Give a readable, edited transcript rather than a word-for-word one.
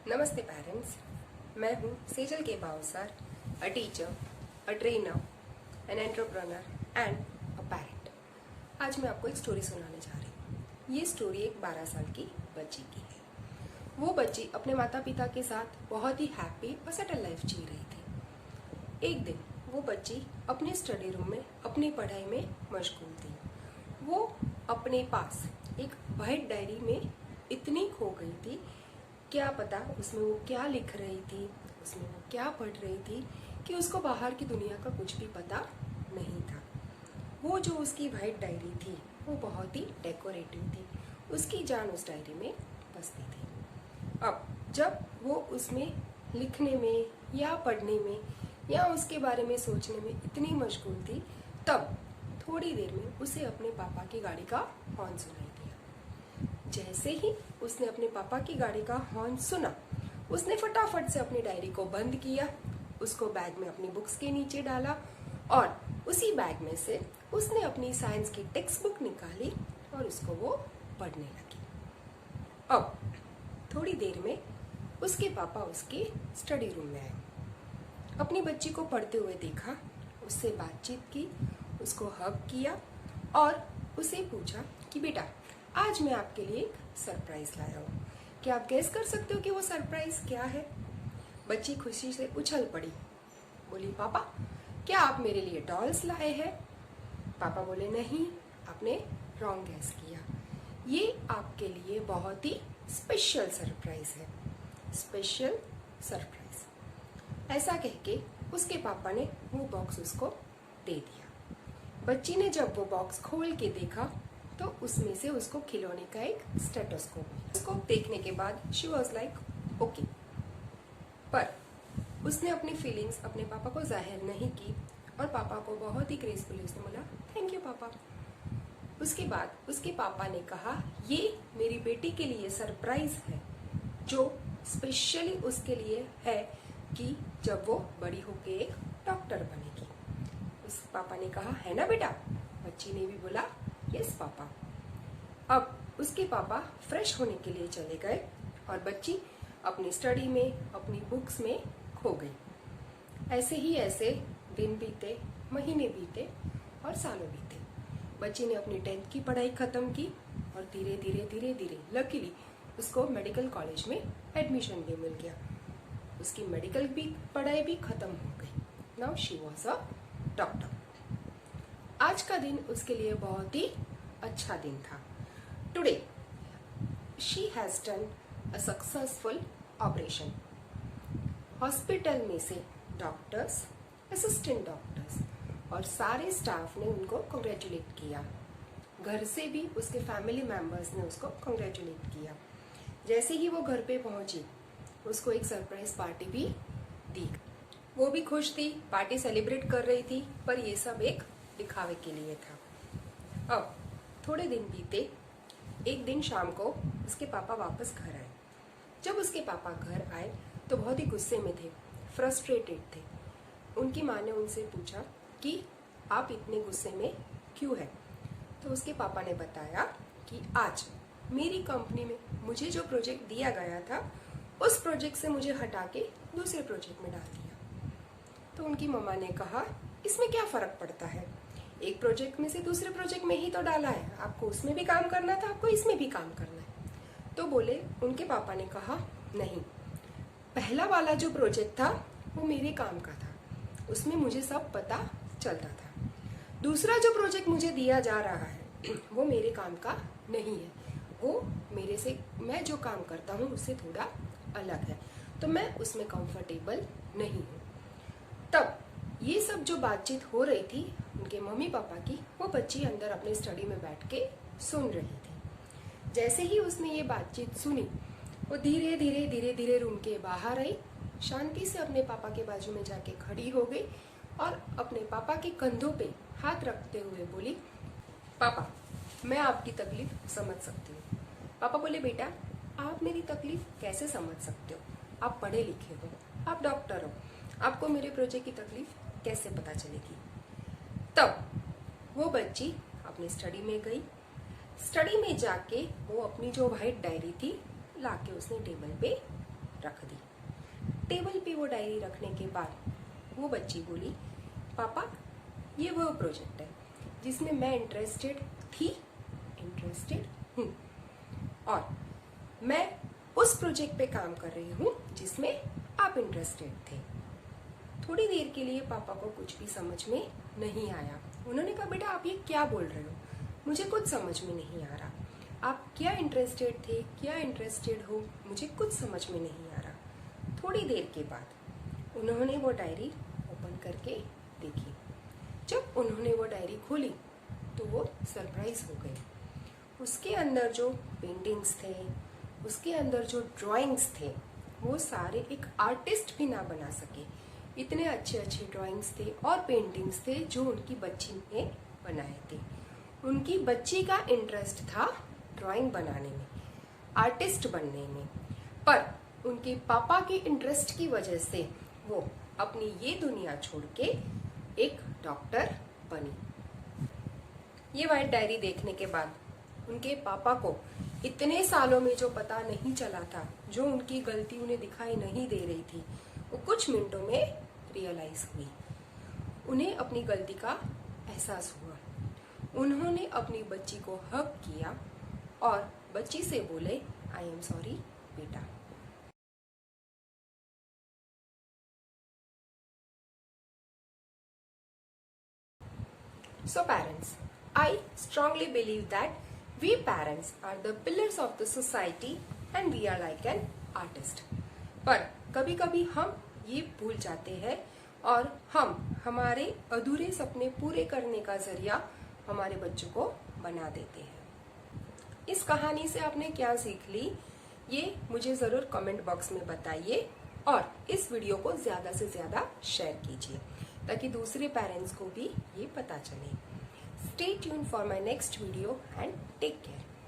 नमस्ते पेरेंट्स, मैं हूँ Sejal K Bavsar, a teacher, a trainer, an entrepreneur and a parent. आज मैं आपको एक स्टोरी सुनाने जा रही हूँ। ये स्टोरी एक 12 साल की बच्ची की है। वो बच्ची अपने माता पिता के साथ बहुत ही हैप्पी और सेटल लाइफ जी रही थी। एक दिन वो बच्ची अपने स्टडी रूम में अपनी पढ़ाई में मशगूल थी। वो अपने पास एक वाइट डायरी में इतनी खो गई थी, क्या पता उसमें वो क्या लिख रही थी, उसमें वो क्या पढ़ रही थी कि उसको बाहर की दुनिया का कुछ भी पता नहीं था। वो जो उसकी वाइट डायरी थी वो बहुत ही डेकोरेटिव थी। उसकी जान उस डायरी में बसती थी। अब जब वो उसमें लिखने में या पढ़ने में या उसके बारे में सोचने में इतनी मशगूल थी, तब थोड़ी देर में उसे अपने पापा की गाड़ी का हॉर्न सुनाई दिया। जैसे ही उसने अपने पापा की गाड़ी का हॉर्न सुना, उसने फटाफट से अपनी डायरी को बंद किया, उसको बैग में अपनी बुक्स के नीचे डाला और उसी बैग में से उसने अपनी साइंस की टेक्स्ट बुक निकाली और उसको वो पढ़ने लगी। अब थोड़ी देर में उसके पापा उसके स्टडी रूम में आए, अपनी बच्ची को पढ़ते हुए देखा, उससे बातचीत की, उसको हग किया और उसे पूछा कि बेटा, आज मैं आपके लिए एक सरप्राइज लाया हूँ। क्या आप गेस कर सकते हो कि वो सरप्राइज क्या है? बच्ची खुशी से उछल पड़ी, बोली, पापा क्या आप मेरे लिए डॉल्स लाए हैं? पापा बोले, नहीं, आपने रॉन्ग गेस किया। ये आपके लिए बहुत ही स्पेशल सरप्राइज है, स्पेशल सरप्राइज। ऐसा कह के उसके पापा ने वो बॉक्स उसको दे दिया। बच्ची ने जब वो बॉक्स खोल के देखा तो उसमें से उसको खिलौने का एक स्टेथोस्कोप। उसको देखने के बाद शी वॉज लाइक ओके, पर उसने अपनी फीलिंग्स अपने पापा को जाहिर नहीं की और पापा को बहुत ही ग्रेसफुली उसने बोला, थैंक यू पापा। उसके बाद उसके पापा ने कहा, ये मेरी बेटी के लिए सरप्राइज है जो स्पेशली उसके लिए है कि जब वो बड़ी होके एक डॉक्टर बनेगी। उस पापा ने कहा, है ना बेटा? बच्ची ने भी बोला, यस पापा। अब उसके पापा फ्रेश होने के लिए चले गए और बच्ची अपनी स्टडी में, अपनी बुक्स में खो गई। ऐसे ही ऐसे दिन बीते, महीने बीते और सालों बीते। बच्ची ने अपनी 10th की पढ़ाई खत्म की और धीरे धीरे लकीली उसको मेडिकल कॉलेज में एडमिशन भी मिल गया। उसकी मेडिकल भी पढ़ाई भी खत्म हो गई। Now she was a doctor. आज का दिन उसके लिए बहुत ही अच्छा दिन था। Today she has done a successful operation. Hospital में से डॉक्टर्स, असिस्टेंट डॉक्टर्स और सारे स्टाफ ने उनको कंग्रेचुलेट किया। घर से भी उसके फैमिली मेंबर्स ने उसको कंग्रेचुलेट किया। जैसे ही वो घर पे पहुंची, उसको एक सरप्राइज पार्टी भी दी। वो भी खुश थी, पार्टी सेलिब्रेट कर रही थी, पर ये सब एक दिखावे के लिए था। अब थोड़े दिन बीते। एक दिन शाम को उसके पापा वापस घर आए। जब उसके पापा घर आए तो बहुत ही गुस्से में थे, फ्रस्ट्रेटेड थे। उनकी माँ ने उनसे पूछा कि आप इतने गुस्से में क्यों हैं? तो उसके पापा ने बताया कि आज मेरी कंपनी में मुझे जो प्रोजेक्ट दिया गया था, उस प्रोजेक्ट से मुझे हटा के दूसरे प्रोजेक्ट में डाल दिया। तो उनकी मम्मा ने कहा, इसमें क्या फर्क पड़ता है? एक प्रोजेक्ट में से दूसरे प्रोजेक्ट में ही तो डाला है, आपको उसमें भी काम करना था, आपको इसमें भी काम करना है। तो बोले, उनके पापा ने कहा, नहीं, पहला वाला जो प्रोजेक्ट था वो मेरे काम का था, उसमें मुझे सब पता चलता था। दूसरा जो प्रोजेक्ट मुझे दिया जा रहा है वो मेरे काम का नहीं है, वो मेरे से, मैं जो काम करता हूँ उससे थोड़ा अलग है, तो मैं उसमें कंफर्टेबल नहीं हूँ। तब ये सब जो बातचीत हो रही थी उनके मम्मी पापा की, वो बच्ची अंदर अपने स्टडी में बैठ के सुन रही थी। जैसे ही उसने ये बातचीत सुनी, वो धीरे धीरे रूम के बाहर आई, शांति से अपने पापा के बाजू में जाके खड़ी हो गई और अपने पापा के कंधों पे हाथ रखते हुए बोली, पापा मैं आपकी तकलीफ समझ सकती हूँ। पापा बोले, बेटा आप मेरी तकलीफ कैसे समझ सकते हो? आप पढ़े लिखे हो, आप डॉक्टर हो, आपको मेरे प्रोजेक्ट की तकलीफ कैसे पता चलेगी? तब वो बच्ची अपनी स्टडी में गई। स्टडी में जाके वो अपनी जो वाइट डायरी थी लाके उसने टेबल पे रख दी। टेबल पे वो डायरी रखने के बाद वो बच्ची बोली, पापा ये वो प्रोजेक्ट है जिसमें मैं इंटरेस्टेड हूँ और मैं उस प्रोजेक्ट पे काम कर रही हूँ जिसमें आप इंटरेस्टेड थे। थोड़ी देर के लिए पापा को कुछ भी समझ में नहीं आया। उन्होंने कहा, बेटा आप ये क्या बोल रहे हो, मुझे कुछ समझ में नहीं आ रहा। आप क्या इंटरेस्टेड थे, क्या इंटरेस्टेड हो, मुझे कुछ समझ में नहीं आ रहा। थोड़ी देर के बाद उन्होंने वो डायरी ओपन करके देखी। जब उन्होंने वो डायरी खोली तो वो सरप्राइज हो गए। उसके अंदर जो पेंटिंग्स थे, उसके अंदर जो ड्राइंग्स थे, वो सारे एक आर्टिस्ट भी ना बना सके, इतने अच्छे अच्छे ड्राइंग्स थे और पेंटिंग्स थे जो उनकी बच्ची ने बनाए थे। उनकी बच्ची का इंटरेस्ट था ड्राइंग बनाने में, आर्टिस्ट बनने में, पर उनके पापा के इंटरेस्ट की वजह से वो अपनी ये दुनिया छोड़ के एक डॉक्टर बनी। ये वाइट डायरी देखने के बाद उनके पापा को इतने सालों में जो पता नहीं चला था, जो उनकी गलती उन्हें दिखाई नहीं दे रही थी, वो कुछ मिनटों में रियलाइज हुई। उन्हें अपनी गलती का एहसास हुआ। उन्होंने अपनी बच्ची को हग किया और बच्ची से बोले, आई एम सॉरी बेटा। So parents, I strongly believe that we parents are the pillars of the society and we are like an artist. पर कभी कभी हम ये भूल जाते हैं और हम हमारे अधूरे सपने पूरे करने का जरिया हमारे बच्चों को बना देते हैं। इस कहानी से आपने क्या सीख ली, ये मुझे जरूर कमेंट बॉक्स में बताइए और इस वीडियो को ज्यादा से ज्यादा शेयर कीजिए ताकि दूसरे पेरेंट्स को भी ये पता चले। Stay tuned for my next video and take care.